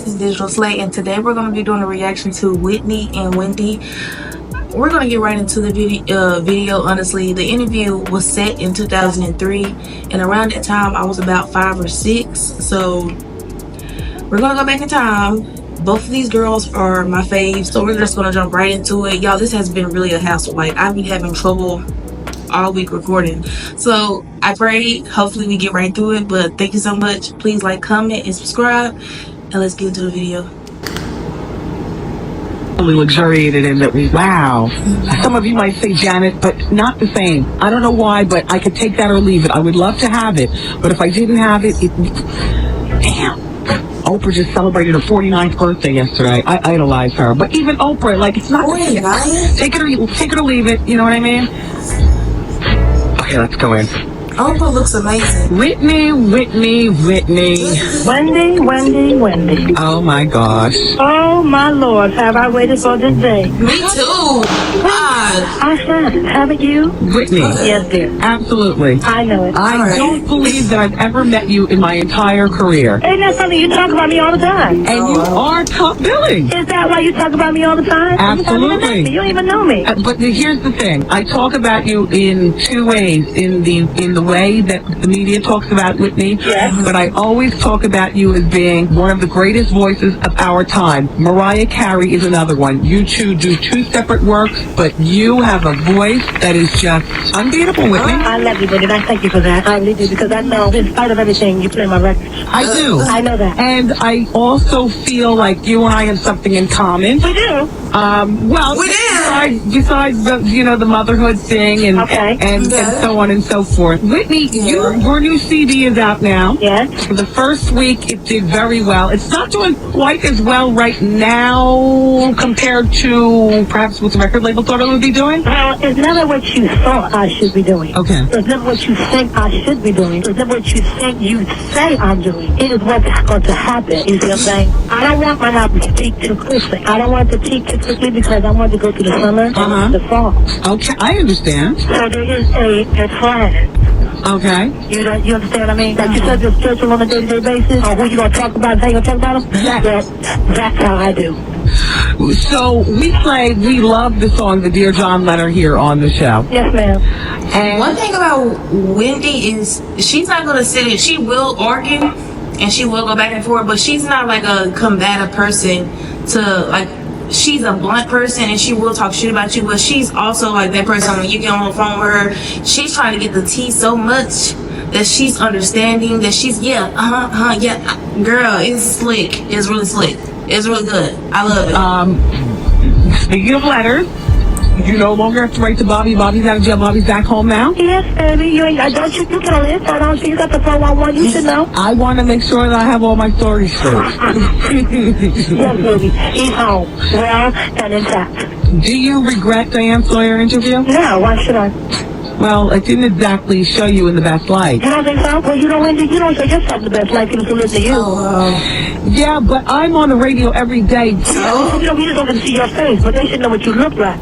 This is Digital Slay, and today we're going to be doing a reaction to Whitney and Wendy. We're going to get right into the video. Honestly, the interview was set in 2003, and around that time I was about 5 or 6. So we're going to go back in time. Both of these girls are my faves, so we're just going to jump right into it. Y'all, this has been really a hassle. Like, I've been having trouble all week recording, so I pray hopefully we get right through it. But thank you so much. Please like, comment, and subscribe, and let's get into the video. We luxuriated in that. Wow. Some of you might say Janet, but not the same. I don't know why, but I could take that or leave it. I would love to have it, but if I didn't have it, damn. Oprah just celebrated her 49th birthday yesterday. I idolize her, but even Oprah, like, it's not. Take it or leave it. You know what I mean? Okay, let's go in. Oprah looks amazing. Whitney. Wendy. Oh my gosh. Oh my Lord, have I waited for this day? Me too. God. I have. Haven't you? Whitney. Yes, dear. Absolutely. I know it. I don't believe that I've ever met you in my entire career. Ain't that something you talk about me all the time? And you are top billing. Is that why you talk about me all the time? Absolutely. You don't even know me. But here's the thing. I talk about you in two ways. In the way that the media talks about Whitney, yes. But I always talk about you as being one of the greatest voices of our time. Mariah Carey is another one. You two do two separate works, but you have a voice that is just unbeatable, Whitney. I love you, Wendy, and I thank you for that. I really do, because I know, in spite of everything, you play my records. I do. I know that. And I also feel like you and I have something in common. We do. Well, we besides the, the motherhood thing and so on and so forth. Whitney, your new CD is out now. Yes. For the first week, it did very well. It's not doing quite as well right now compared to perhaps what the record label thought it would be doing. Well, it's never what you thought I should be doing. Okay. It's never what you think I should be doing. It's never what you think you say I'm doing. It is what's going to happen. You see what I'm saying? I don't want my album to peak too quickly. I don't want it to peak too quickly because I want to go through the summer and the fall. Okay, I understand. So there is a plan. Okay. You understand what I mean? Like you said, you're spiritual on a day-to-day basis. Or who you going to talk about, how you going to talk about them? That's how I do. So we love the song, the Dear John letter here on the show. Yes, ma'am. And one thing about Wendy is she's not going to sit in. She will argue and she will go back and forth, but she's not like a combative person to like. She's a blunt person and she will talk shit about you, but she's also like that person when you get on the phone with her, she's trying to get the tea so much that she's understanding, that she's girl, it's slick. It's really slick. It's really good. I love it. Speaking of letters, you no longer have to write to Bobby. Bobby's out of jail. Bobby's back home now. Yes, baby. You get on the inside, don't you? You got the 411. You should know. I want to make sure that I have all my stories straight. Yes, baby. He's home. Well and intact. Do you regret Diane Sawyer interview? No. Why should I? Well, it didn't exactly show you in the best light. You don't think so? Well, you don't show yourself in the best light. People can listen to you. Yeah, but I'm on the radio every day. We just don't get to see your face, but they should know what you look like.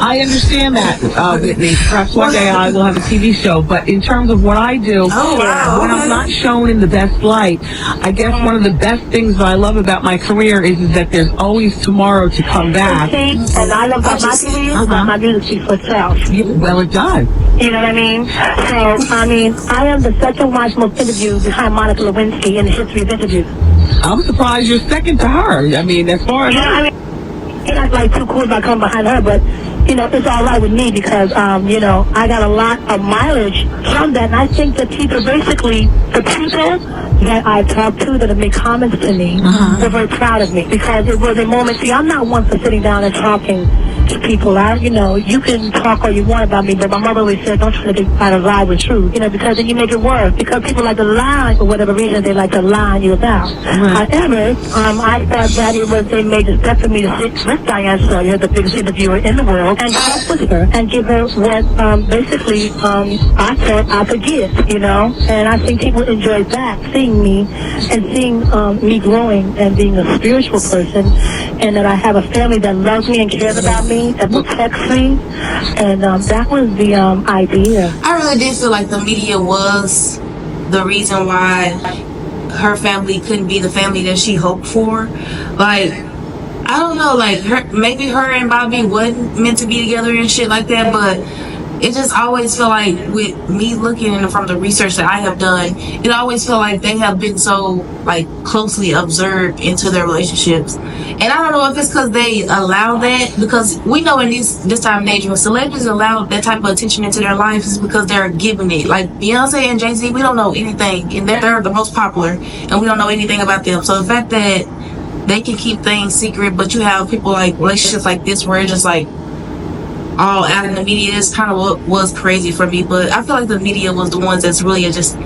I understand that, Whitney. Perhaps one day I will have a TV show, but in terms of what I do, when I'm not shown in the best light, I guess one of the best things that I love about my career is that there's always tomorrow to come back. And I love about my career is that my music speaks for itself. Well, it does. You know what I mean? So, I am the second most interviewed behind Monica Lewinsky in the history of interviews. I'm surprised you're second to her. I mean, as far as... It's not like too cool about coming behind her, but, it's all right with me because, I got a lot of mileage from that. And I think that people, basically, the people that I talked to that have made comments to me were very proud of me because it was a moment. See, I'm not one for sitting down and talking to people. You can talk all you want about me, but my mother always said, don't try to find a lie with truth, because then you make it worse. Because people like to lie for whatever reason, they like to lie you about. However, I thought that it was a major step for me to sit with Diane Sawyer, the biggest interviewer in the world, and talk with her and give her what basically I thought I could give, And I think people enjoyed that, seeing me and seeing me growing and being a spiritual person, and that I have a family that loves me and cares about me, that protects me, and that was the idea. I really did feel like the media was the reason why her family couldn't be the family that she hoped for. Like, I don't know, like maybe her and Bobby wasn't meant to be together and shit like that, but it just always feel like, with me looking in from the research that I have done, it always feel like they have been so like closely observed into their relationships. And I don't know if it's because they allow that, because we know in this time and age when celebrities allow that type of attention into their lives, is because they're giving it. Like Beyonce and Jay-Z, we don't know anything, and they're the most popular, and we don't know anything about them. So the fact that they can keep things secret, but you have people like relationships like this where it's just like all out in the media, is kind of what was crazy for me. But I feel like the media was the ones that's really just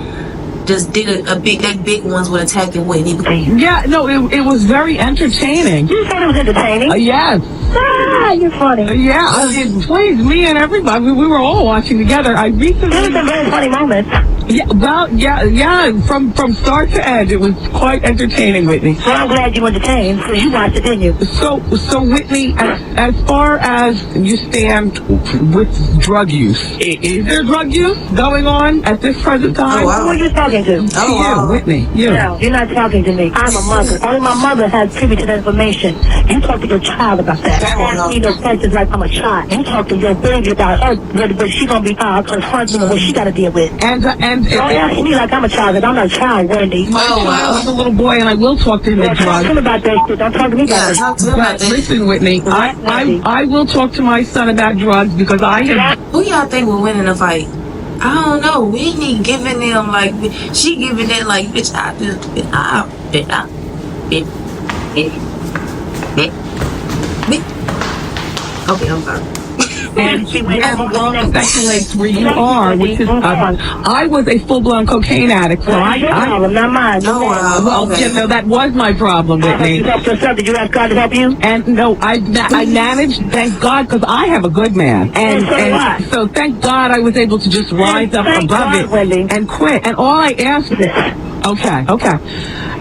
did a big ones with attacking Whitney. Yeah, no, it was very entertaining. You thought it was entertaining? Yes. Ah, you're funny. Yeah, it pleased me and everybody. We were all watching together. I recently... There was some very funny moments. Yeah, well, yeah. From start to end, it was quite entertaining, Whitney. Well, I'm glad you entertained, because you watched it, didn't you? So Whitney, as far as you stand with drug use, is there drug use going on at this present time? Oh, wow. Who are you talking to? Oh, wow. You, Whitney, you. No, you're not talking to me. I'm a mother. Only my mother has privy to that information. You talk to your child about that. Ask me those questions like I'm a child. You talk to your baby about her, but she's going to be confronting what she got to deal with. And Don't ask me like I'm a child, because I'm not a child, Wendy. my child is a little boy, and I will talk to him Well, about talk to him drugs. about that shit. Don't talk to me about Yeah, it. talk to them about But that. listen, Whitney, I will talk to my son about drugs, because I have... Who y'all think will win in a fight? I don't know. Whitney giving them like, she giving that like, bitch, I just, okay, I'm sorry. And she went Speculates where you are, which is, I was a full-blown cocaine addict, so That's your problem, not mine. Oh, wow. well, Okay. you know, that was my problem, Whitney. You helped yourself. Did you ask God to help you? And no, I managed, thank God, because I have a good man. And so thank God I was able to just rise up Thank above God, it Wendy. and quit. And all I asked, okay.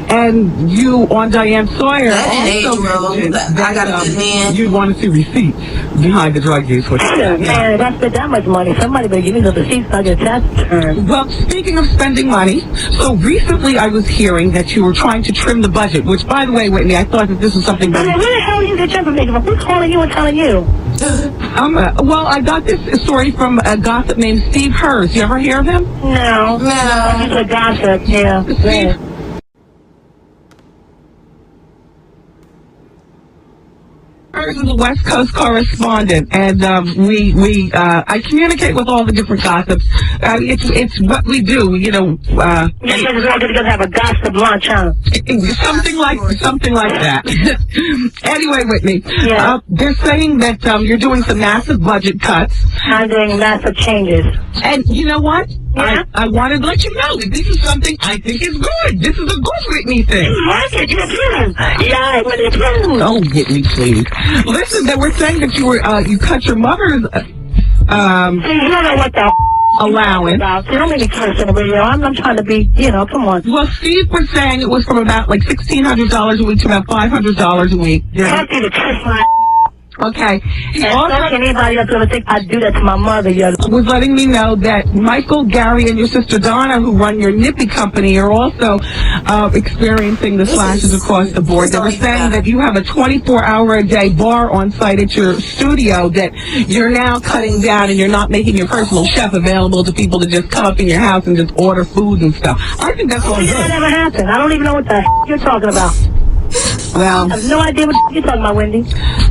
And you on Diane Sawyer That ain't also age, bro. mentioned I got a good man. you want to see receipts behind the drug use. Which, Man, if I spent that much money, somebody better give me the receipts so I get tax return. Well, speaking of spending money, so recently I was hearing that you were trying to trim the budget, which, by the way, Whitney, I thought that this was something I mean, that... where the hell you get your information from? Who's calling you and telling you? well, I got this story from a gossip named Steve Hers. You ever hear of him? No. He's a gossip, yeah. Hers is a West Coast correspondent, and I communicate with all the different gossips. It's what we do, you know. You guys are all going to have a gossip lunch, huh? Something like that. Anyway, Whitney, Yeah. they're saying that you're doing some massive budget cuts, I'm doing massive changes. and you know what? Yeah. I wanted to let you know that this is something I think is good. This is a good Whitney thing. Like it, you approve. Yeah, but it's approved. Oh, Whitney, please. Listen, they were saying that you cut your mother's You don't know what the allowance. about. You don't make me curse on the radio. I'm trying to be, come on. Well, Steve was saying it was from about like $1,600 a week to about $500 a week. Fuck you to kiss my Okay. He and also don't anybody else gonna think I'd do that to my mother, was letting me know that Michael, Gary, and your sister Donna, who run your Nippy company, are also experiencing the slashes across the board. They were saying that you have a 24-hour-a-day bar on site at your studio that you're now cutting down, and you're not making your personal chef available to people to just come up in your house and just order food and stuff. I think that's all That good. never happened. I don't even know what the you're talking about. Well, I have no idea what you're talking about, Wendy.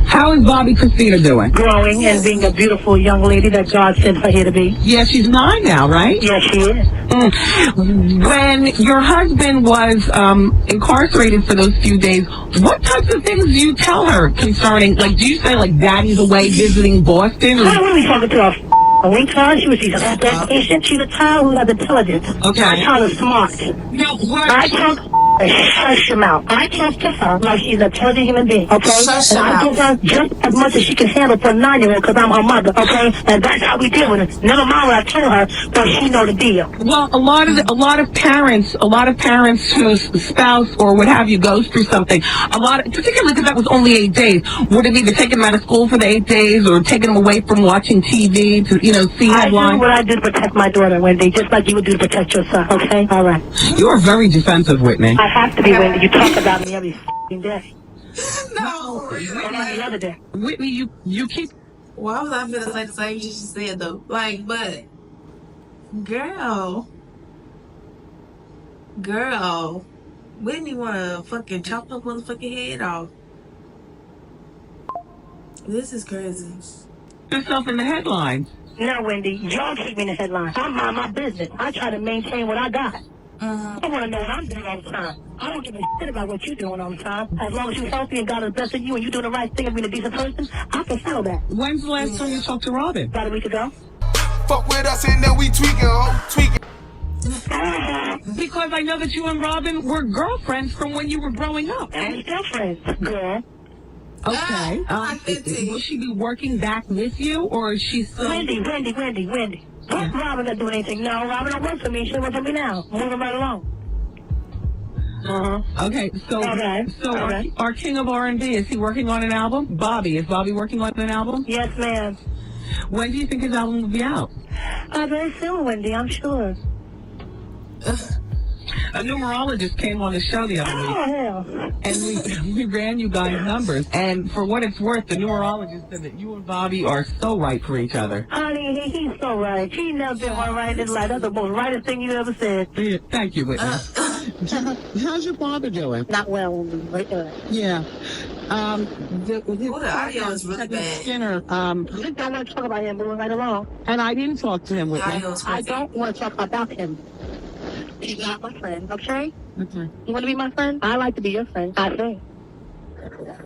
how is Bobby Christina doing? Growing and being a beautiful young lady that God sent her here to be. Yeah, she's 9 now, right? Yes, she is. When your husband was incarcerated for those few days, what types of things do you tell her concerning, like, do you say, like, daddy's away visiting Boston? I wouldn't be talking to a retard. She's a patient. She's a child who has intelligence. Okay. My child is smart. No, what? I talk and shush your mouth. I talk to her like she's a intelligent human being, okay? Shush and your I mouth. give her just as much as she can handle for a 9-year-old because I'm her mother, okay? And that's how we deal with it. Never mind what I told her, but she know the deal. Well, a lot of parents whose spouse or what have you goes through something. Particularly because that was only 8 days. Would it be to take them out of school for the 8 days, or taking them away from watching TV to see I do headlines? what I do to protect my daughter, Wendy, just like you would do to protect your son, okay? All right. You are very defensive, Whitney. I have to be, Wendy. You talk about me every day. No. The other day. Whitney, you keep. Why was I finna say the same shit she said though? Like, but girl, Whitney wanna fucking chop her motherfucking head off. This is crazy. Yourself in the headlines. No, Wendy, y'all keep me in the headlines. I mind my business. I try to maintain what I got. I want to know what I'm doing all the time. I don't give a shit about what you're doing all the time. As long as you're healthy and God is blessing you and you're doing the right thing and being a decent person, I can feel that. When's the last time you talked to Robin? About a week ago. Fuck with us and then we tweaking. Because I know that you and Robin were girlfriends from when you were growing up. And still friends, girl. Okay. Will she be working back with you, or is she still... Wendy. What's Robin not doing anything? No, Robin don't work for me. She don't work for me now. Moving right along. Okay, so Okay. Our king of R&B, is he working on an album? Is Bobby working on an album? Yes, ma'am. When do you think his album will be out? Very soon, Wendy, I'm sure. A numerologist came on the show the other week, Oh, hell. and we ran you guys numbers. And for what it's worth, the numerologist said that you and Bobby are so right for each other. Honey, he's so right. He never been more right in his life. That's the most rightest thing you ever said. Yeah, thank you, Whitney. How's your father doing? Not well, Wendy. Right there. Yeah. The audio is really bad. Skinner, You don't want to talk about him moving right along. and I didn't talk to him, Whitney. Audio is I crazy. don't want to talk about him. He's not my friend, okay? Okay. You want to be my friend? I like to be your friend. I think.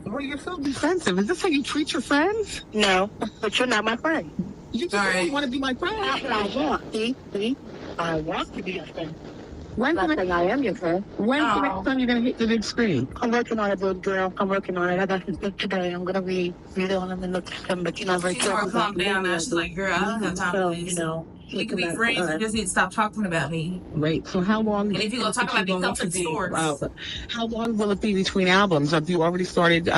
Well, you're so defensive. Is this how you treat your friends? No, but you're not my friend. You just All right. don't want to be my friend. That's what I want. See? I want to be your friend. When's the I'm not next, saying I am your friend. when's the next time you're going to hit the big screen? I'm working on it, little girl. I'm working on it. I got some book today. I'm gonna read on them and look at them, but I'm very She's gonna careful. calm down now. She's like, girl, I don't have time So, for this. you know, We can be friends. You just need to stop talking about me. Right. So how long? And if you're gonna talk about me, come to the stores. How long will it be between albums? Have you already started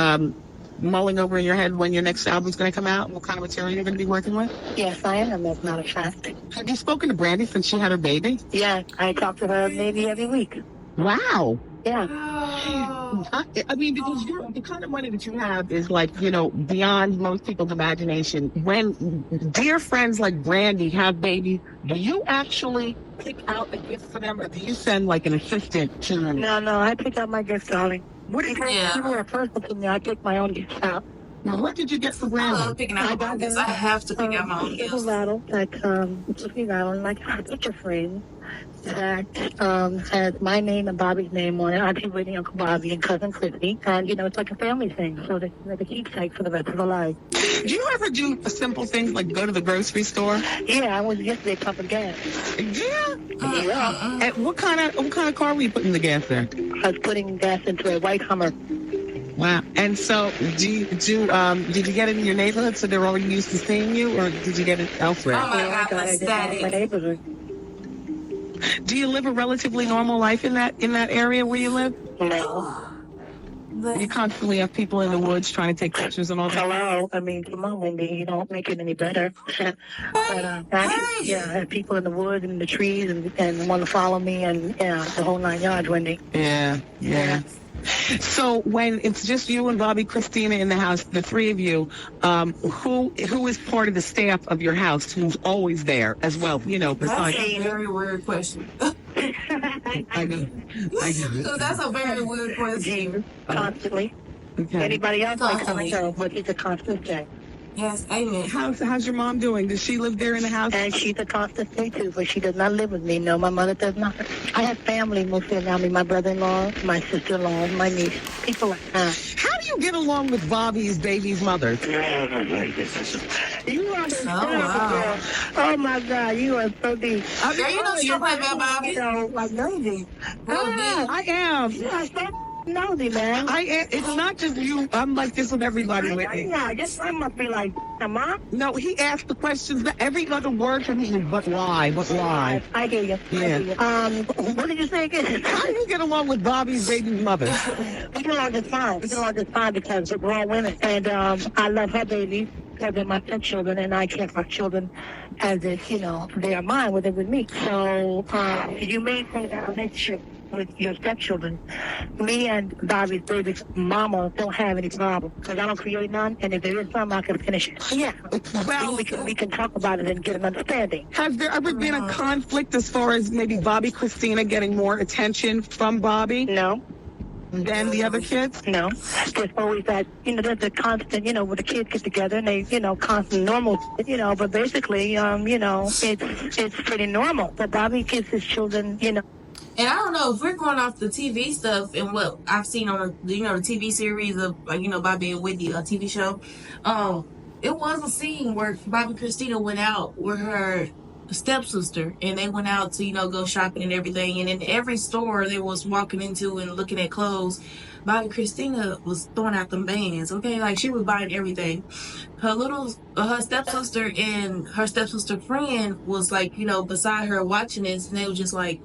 mulling over in your head when your next album's going to come out? What kind of material you're going to be working with? Yes, I am. As a matter of fact. Have you spoken to Brandy since she had her baby? Yeah, I talk to her maybe every week. Wow. Yeah. Oh. I mean, because the kind of money that you have is like, beyond most people's imagination. When dear friends like Brandy have babies, do you actually pick out a gift for them, or do you send like an assistant to them? No, I pick out my gifts, darling. What did Yeah. You were a person to me. I pick my own gifts out. Now, what did you get for I Brandy? love picking out my own gifts. I have to pick out my own Little gifts. rattle, cookie rattle, like a picture frame that has my name and Bobby's name on it. Auntie Whitney, Uncle Bobby, and Cousin Christy. And, it's like a family thing, so it's like a keepsake for the rest of her life. Do you ever do simple things like go to the grocery store? Yeah, I was yesterday pumping gas. Yeah. Yeah. And what kind of car were you putting the gas in? I was putting gas into a white Hummer. Wow. And so, did you get it in your neighborhood so they're already used to seeing you, or did you get it elsewhere? Oh my God, I that's did that in my static. neighborhood. Do you live a relatively normal life in that area where you live? No. You constantly have people in the woods trying to take pictures and all that. Hello. I mean, come on, Wendy. You don't make it any better. But, actually, I have people in the woods and in the trees and want to follow me and, the whole 9 yards, Wendy. Yeah. So when it's just you and Bobby, Christina in the house, the three of you, who is part of the staff of your house who's always there as well? That's Besides. a very weird question. I know. That's a very weird question. Constantly. Okay. Anybody else might come Constantly. and go, but it's a constant thing. Yes, amen. How's your mom doing? Does she live there in the house? And she's a constant thing, too, but she does not live with me. No, my mother does not. I have family mostly around me. My brother-in-law, my sister-in-law, my niece. People like that. How do you get along with Bobby's baby's mother? You are wow. Oh, my God, you are so deep. Girl, you know she don't play about Bobby. I know you. I am. You are so nosy, man. I am. It's not just you. I'm like this with everybody, Whitney. Yeah, I guess I must be like, Mom? No, he asked the questions. Every other word from him is but why, but why. I hear you. Yeah. What did you say again? How do you get along with Bobby's baby's mother? We get along just fine. We get along just fine because we're grown women. And I love her baby because they're my stepchildren, and I care for children as if, they are mine, whether with me. So you may think that relationship with your stepchildren, me and Bobby's baby's mama don't have any problem because I don't create none, and if there is some, I can finish it. So, yeah, well, we can talk about it and get an understanding. Has there ever been a conflict as far as maybe Bobby Christina getting more attention from Bobby? No. Than the other kids? No. There's always that, there's the constant, when the kids get together and they, constant normal, but basically, it's pretty normal. But Bobby gives his children, And I don't know if we're going off the TV stuff and what I've seen on the TV series of Bobby and Whitney, a TV show. It was a scene where Bobby Christina went out with her stepsister and they went out to go shopping and everything, and in every store they was walking into and looking at clothes, Bobby Christina was throwing out them bands. Okay, like she was buying everything. Her stepsister and her stepsister friend was like beside her watching this, and they were just like,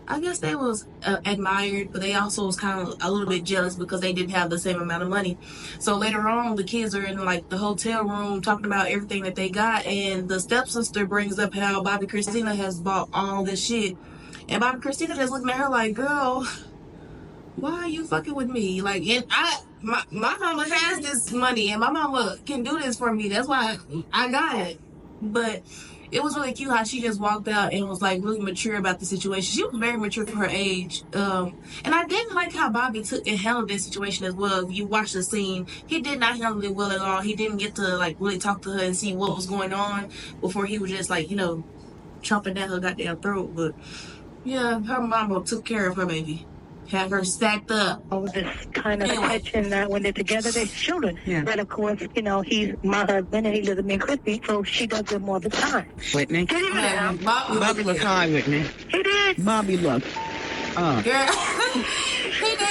I guess they was admired, but they also was kind of a little bit jealous because they didn't have the same amount of money. So later on, the kids are in like the hotel room talking about everything that they got, and the stepsister brings up how Bobby Christina has bought all this shit, and Bobby Christina just looking at her like, girl, why are you fucking with me? Like, and my mama has this money, and my mama can do this for me. That's why I got it. But it was really cute how she just walked out and was like really mature about the situation. She was very mature for her age. And I didn't like how Bobby took and handled this situation as well. If you watch the scene, he did not handle it well at all. He didn't get to like really talk to her and see what was going on before he was just like, chomping down her goddamn throat. But yeah, her mama took care of her baby. Had her stacked up. Oh, this kind of attention that when they're together, they're children. Yeah. But of course, he's my husband and he lives with me and Christy, so she does it more of the time. Whitney? Bobby looked high, Whitney. He did. Bobby looked. Girl. He did.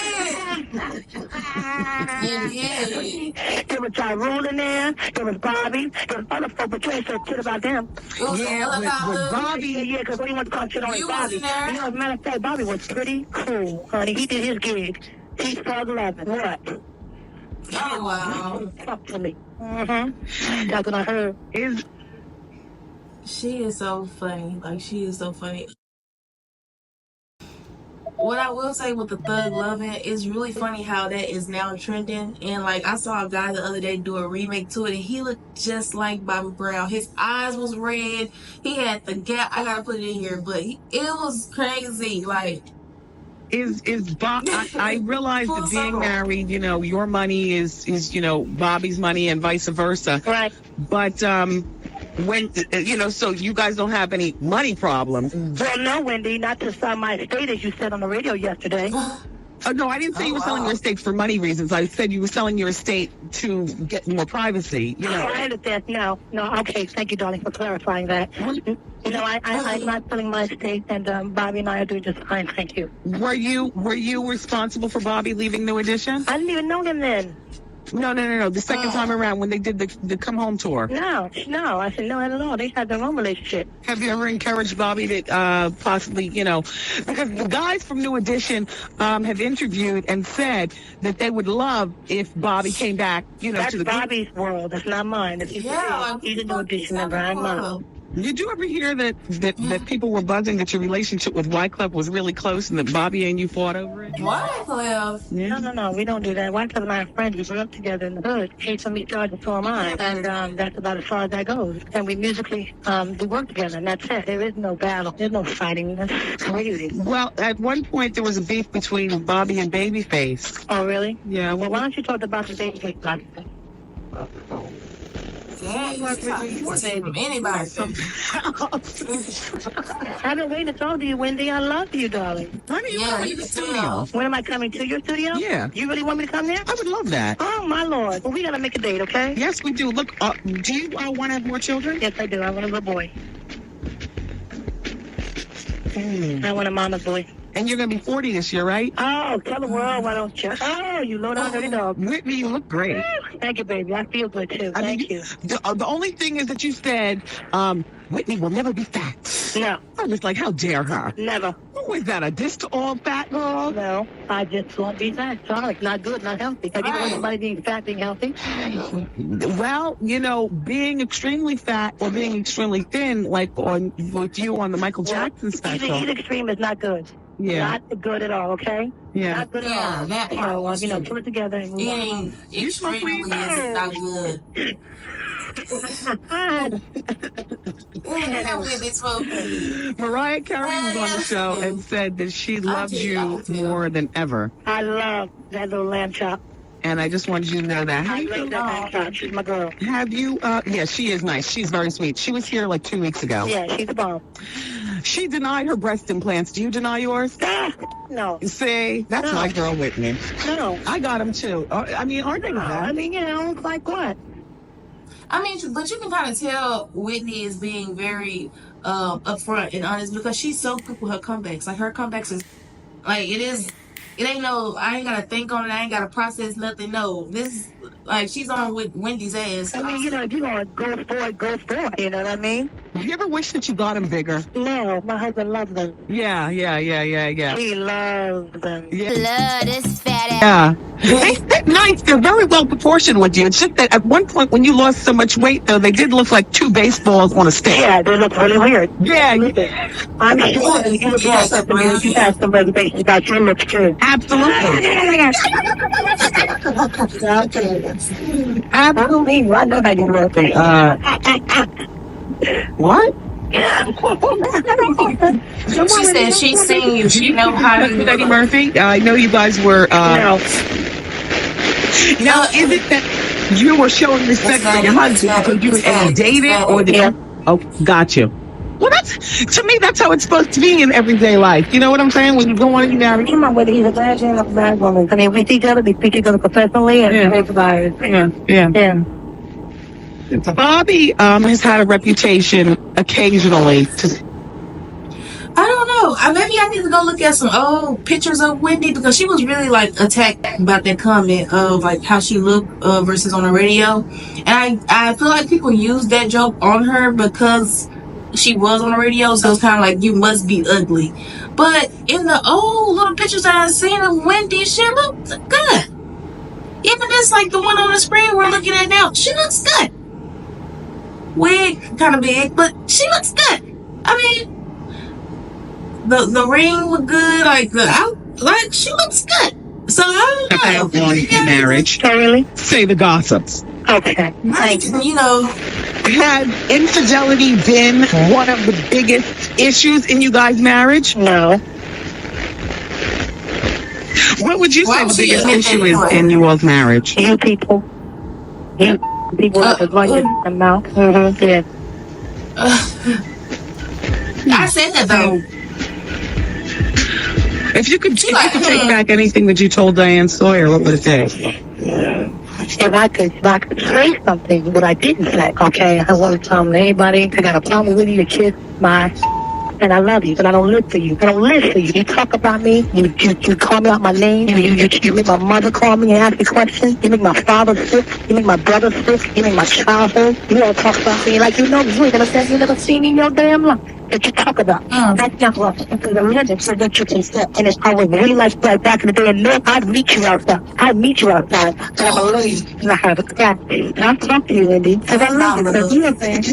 There was Tyrone in there was Bobby, there was other folk, but you ain't said shit about them. Yeah, with Bobby. Yeah, because when he went to talk shit on Bobby. As a matter of fact, Bobby was pretty cool, honey. He did his gig. He started 11. What? Oh, wow. Talk to me. That's what I heard. She is so funny. Like, she is so funny. What I will say with the Thug Lovin', it's really funny how that is now trending. And like, I saw a guy the other day do a remake to it, and he looked just like Bobby Brown. His eyes was red. He had the gap. I gotta put it in here, but it was crazy. Like, I realize that being married, your money is Bobby's money and vice versa. Right. But when so you guys don't have any money problems. Well, no, Wendy, not to sell my estate as you said on the radio yesterday. No, I didn't say you were selling your estate for money reasons. I said you were selling your estate to get more privacy. I understand. No. Okay, thank you, darling, for clarifying that. I'm not selling my estate, and Bobby and I are doing just fine. Thank you. Were you responsible for Bobby leaving New Edition? I didn't even know him then. No. The second time around when they did the come home tour. No. I said no, not at all. They had their own relationship. Have you ever encouraged Bobby to possibly, because the guys from New Edition have interviewed and said that they would love if Bobby came back, That's to the Bobby's world. That's not mine. He's a New Edition member. I'm not. Did you ever hear that people were buzzing that your relationship with Wyclef was really close and that Bobby and you fought over it? Wyclef? Yeah. No, we don't do that. Wyclef and I are friends. We grew up together in the hood. He's from each other, so am I. And that's about as far as that goes. And we musically do work together, and that's it. There is no battle. There's no fighting. That's crazy. Well, at one point there was a beef between Bobby and Babyface. Oh, really? Yeah. Well, why don't you talk about the Babyface Bobby? Anybody. I've been waiting to talk to you, Wendy. I love you, darling. Honey, you can studio. When am I coming to your studio? Yeah. You really want me to come there? I would love that. Oh, my Lord. Well, we got to make a date, okay? Yes, we do. Look, do you want to have more children? Yes, I do. I want a little boy. I want a mama's boy. And you're going to be 40 this year, right? Oh, tell the world, why don't you? Oh, you low down dirty dog. Whitney, you look great. Thank you, baby. I feel good, too. Thank you. The only thing is that you said, Whitney will never be fat. No. I was like, how dare her? Never. Who is that, a diss to all fat girls? No, I just won't be fat. Sorry, not good, not healthy. Have you known somebody being fat, being healthy? Well, being extremely fat or being extremely thin, like with you on the Michael Jackson special. Eat extreme is not good. Yeah. Not good at all, okay? Yeah. Not good at all. That part. So, put it together and move on. Eating extremely is not good. Mariah Carey was on the show and said that she loves you more than ever. I love that little lamb chop. And I just wanted you to know that. I love that lamb chop. She's my girl. Have you, yeah, she is nice. She's very sweet. She was here like 2 weeks ago. Yeah, she's a bomb. She denied her breast implants. Do you deny yours? No. See, that's No. my girl, Whitney. No. I got them too. I mean, aren't they bad? I mean, like what? I mean, but you can kind of tell Whitney is being very upfront and honest because she's so quick with her comebacks. Like, her comebacks is, like, it ain't no, I ain't got to think on it. I ain't got to process nothing. No, this, like, she's on with Wendy's ass. I mean, if you're going to go for it, go for it. You know what I mean? Have you ever wished that you got them bigger? No, my husband loves them. Yeah. He loves them. Yeah. Blood is fat ass. Yeah. They're nice. They're very well proportioned with you. It's just that at one point when you lost so much weight, though, they did look like two baseballs on a stick. Yeah, they look really weird. Yeah. I'm sure you have some reservations about your looks, too. Absolutely. Absolutely. I know how you look. What? She said she's seen you. She know how you Eddie Murphy, I know you guys were, No. now, is it that you were showing respect for your husband because you were dating, or did you? Oh, got you. Well, to me, that's how it's supposed to be in everyday life. You know what I'm saying? When you go on and you marry. Come on, whether he's a bad man or a bad woman. I mean, we see each other, we speak each other professionally, and we provide. Yeah. Bobby has had a reputation occasionally to. I don't know. Maybe I need to go look at some old pictures of Wendy because she was really like attacked about that comment of like how she looked versus on the radio, and I feel like people use that joke on her because she was on the radio, so it's kind of like you must be ugly. But in the old little pictures that I've seen of Wendy, she looked good. Even this like the one on the screen we're looking at now, she looks good. Wig kind of big, but she looks good. I mean. The ring looked good, like she looks good. So I don't know. On marriage. Oh, really? Say the gossips. Okay. You know, Had infidelity been one of the biggest issues in you guys' marriage? No. What would you say Why the would she biggest admit issue that is anyway? in you all's marriage? You people. You people with the lunges and mouth. Mm-hmm. Yeah. I said that though. If you could take back anything that you told Diane Sawyer, what would it say? If I could say something, but I didn't say, okay, I want to tell anybody, I got a problem with you, your kids, and I love you, but I don't live for you. I don't live for you. You talk about me, you call me out my name, you make my mother call me and ask me questions, you make my father sick, you make my brother sick, you make my childhood, you don't talk about me like you know me. You ain't never seen me in your damn life. That you talk about. That's not what because the religion so that you can step. And it's I was really like back in the day and no, I'd meet you outside. And I'm a lady and I have a cat. And I'm talking to you, Wendy, because I love you. Because you're a fan.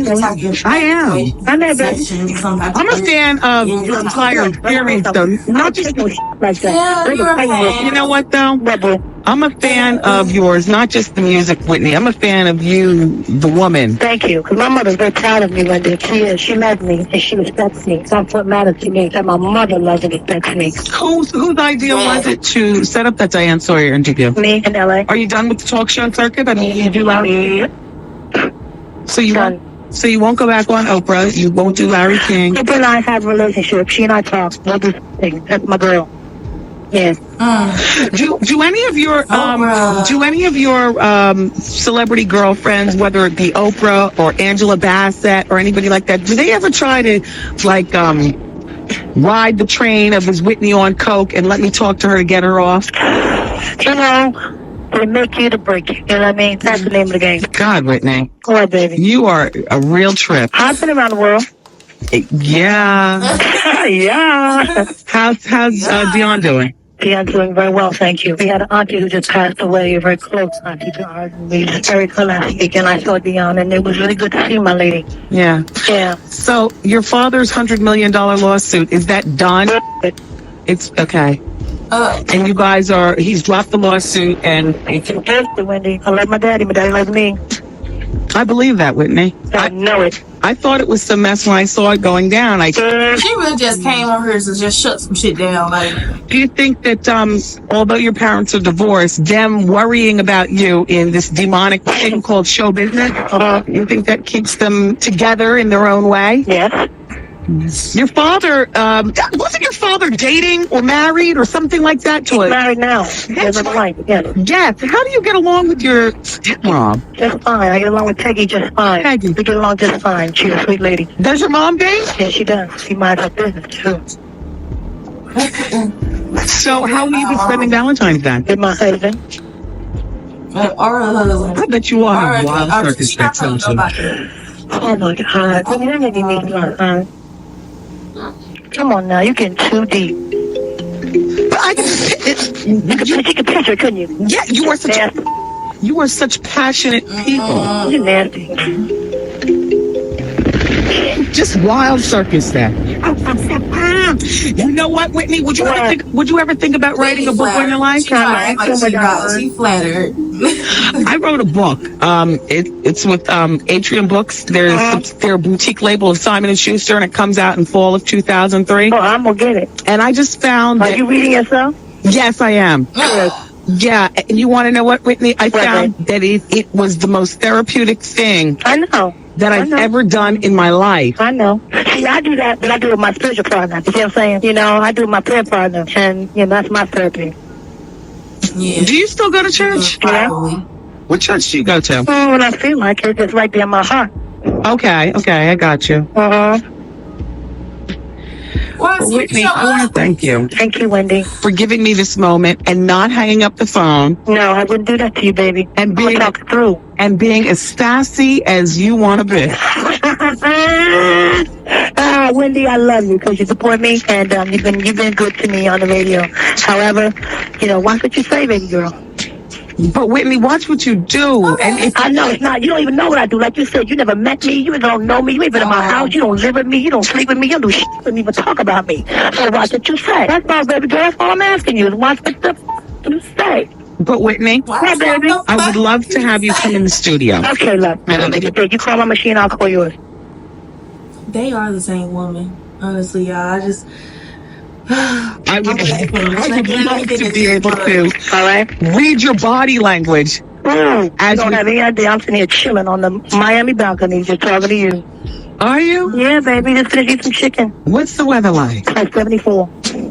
I am. I know, baby. I'm a fan of your entire experience, though. Not just. like that. you're a fan. You know what, though? I'm a fan of yours, not just the music, Whitney. I'm a fan of you, the woman. Thank you. Because my mother's very proud of me, Wendy. She is. She loves me and she respects me. That's what matters to me. That my mother loves and respects me. Whose idea was it to set up that Diane Sawyer interview? Me in L.A. Are you done with the talk show circuit? I mean, you do Larry. So you won't go back on Oprah. You won't do Larry King. Oprah and I have a relationship. She and I talk. We'll do things. That's my girl. Yes. Do any of your celebrity girlfriends, whether it be Oprah or Angela Bassett or anybody like that, do they ever try to ride the train of his Whitney on coke and let me talk to her to get her off? You know, they make you to break you. You know what I mean? That's the name of the game. God, Whitney. Go ahead, baby. You are a real trip. I've been around the world. Yeah. Yeah. How's Dion doing? Dion's doing very well, thank you. We had an auntie who just passed away, a very close auntie to ours. We was very close last week, and I saw Dion, and it was really good to see my lady. Yeah. Yeah. So your father's $100 million lawsuit, is that done? It's okay. And you guys he's dropped the lawsuit and... It's fantastic, Wendy. I love my daddy loves me. I believe that, Whitney. I know it. I thought it was some mess when I saw it going down. She really just came on here to just shut some shit down. Like, do you think that although your parents are divorced, them worrying about you in this demonic thing called show business, you think that keeps them together in their own way? Yes. Your father, wasn't your father dating or married or something like that? He's married now. He has a wife, yes. Yes. How do you get along with your stepmom? Just fine. I get along with Peggy just fine. Peggy. We get along just fine. She's a sweet lady. Does your mom date? Yeah, she does. She minds her business, too. So how will you be spending Valentine's Day? With my husband. I bet you are a wild circumstance, don't you? Oh, my God. I mean, that made me make fun. Come on now, you're getting too deep. But You could picture, couldn't you? yeah, you are such passionate people. You're nasty. Just wild circumstance. You know what, Whitney? Would you ever think about writing a book on your life? She flattered. I wrote a book. It's with Atrium Books. There's their boutique label of Simon & Schuster, and it comes out in fall of 2003. Oh, I'm gonna get it. And I just found Are you reading yourself? Yes, I am. Good. Yeah, and you want to know what, Whitney? I found that it was the most therapeutic thing I know. that I've ever done in my life. I know. See, I do that, but I do it with my spiritual partner. You see what I'm saying? You know, I do it with my prayer partner, and, you know, that's my therapy. Yeah. Do you still go to church? Yeah. What church do you go to? When I feel like it, it's right there in my heart. Okay, I got you. Whitney, I want to thank you Thank you, Wendy. for giving me this moment and not hanging up the phone No, I wouldn't do that to you, baby. and We'll being talk it through. and being as sassy as you want to be. Wendy, I love you because you support me, and you've been good to me on the radio. However, you know, watch what you say, baby girl. But Whitney, watch what you do. And if I know it's not. You don't even know what I do. Like you said, you never met me. You don't know me. You ain't been in my house. You don't live with me. You don't sleep with me. You don't do shit with me. Even talk about me. So watch what you say. That's my baby girl. That's all I'm asking you is watch what you say. But Whitney, Yeah, baby. I would love to have you come in the studio. Okay, love. You call my machine, I'll call yours. They are the same woman. Honestly, y'all. I would love to be able to All right. read your body language. You As don't we- have any idea. I'm sitting here chilling on the Miami balcony just talking to you. Are you? Yeah, baby. Just finished eating some chicken. What's the weather like? It's like 74.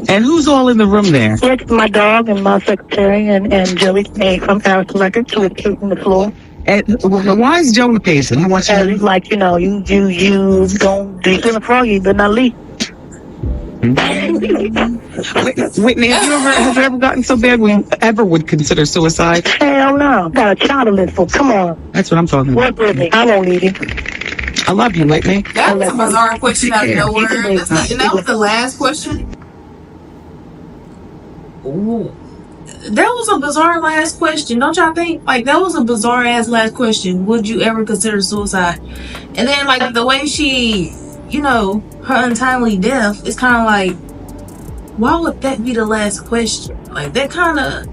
And who's all in the room there? Yeah, it's my dog and my secretary and Joey from Paris Records who is pacing the floor. And why is Joe pacing? I want you And to... he's like, you know, you don't do the froggy, you better not leave. Whitney, have you ever gotten so bad we ever would consider suicide? Hell no. Got a child to live for. Come on. That's what I'm talking about. Work with me. I won't leave you. I love you, Whitney. That was a bizarre question out of nowhere. And that was the last question. Ooh. That was a bizarre last question. Don't y'all think? Like, that was a bizarre ass last question. Would you ever consider suicide? And then, like, the way she, you know, her untimely death, it's kind of like, why would that be the last question? Like, that kind of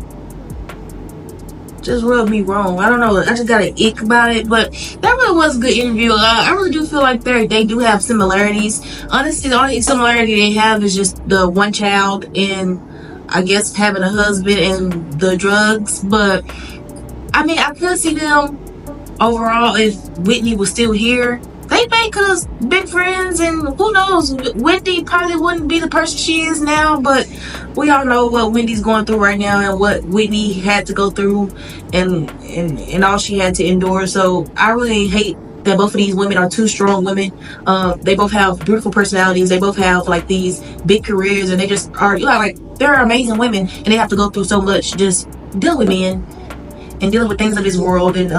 just rubbed me wrong. I don't know. I just got an ick about it. But that really was a good interview. I really do feel like they do have similarities. Honestly, the only similarity they have is just the one child and I guess having a husband and the drugs. But I mean, I could see them overall if Whitney was still here. They may could have been friends, and who knows, Wendy probably wouldn't be the person she is now, but we all know what Wendy's going through right now and what Whitney had to go through and all she had to endure. So I really hate that both of these women are two strong women. They both have beautiful personalities. They both have like these big careers, and they just are, you know, like they're amazing women, and they have to go through so much just dealing with men and dealing with things of this world. And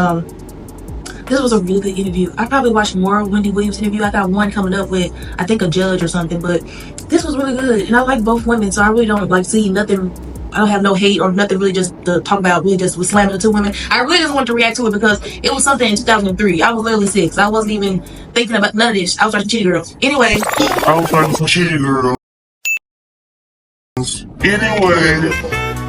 this was a really good interview. I probably watched more Wendy Williams interview. I got one coming up with, I think, a judge or something, but this was really good. And I like both women, so I really don't like see nothing. I don't have no hate or nothing really just to talk about. Really just was slamming the two women. I really just wanted to react to it because it was something in 2003. I was literally 6. I wasn't even thinking about none of this. I was watching Chitty Girls. Anyway. I was watching some Chitty Girls. Anyway.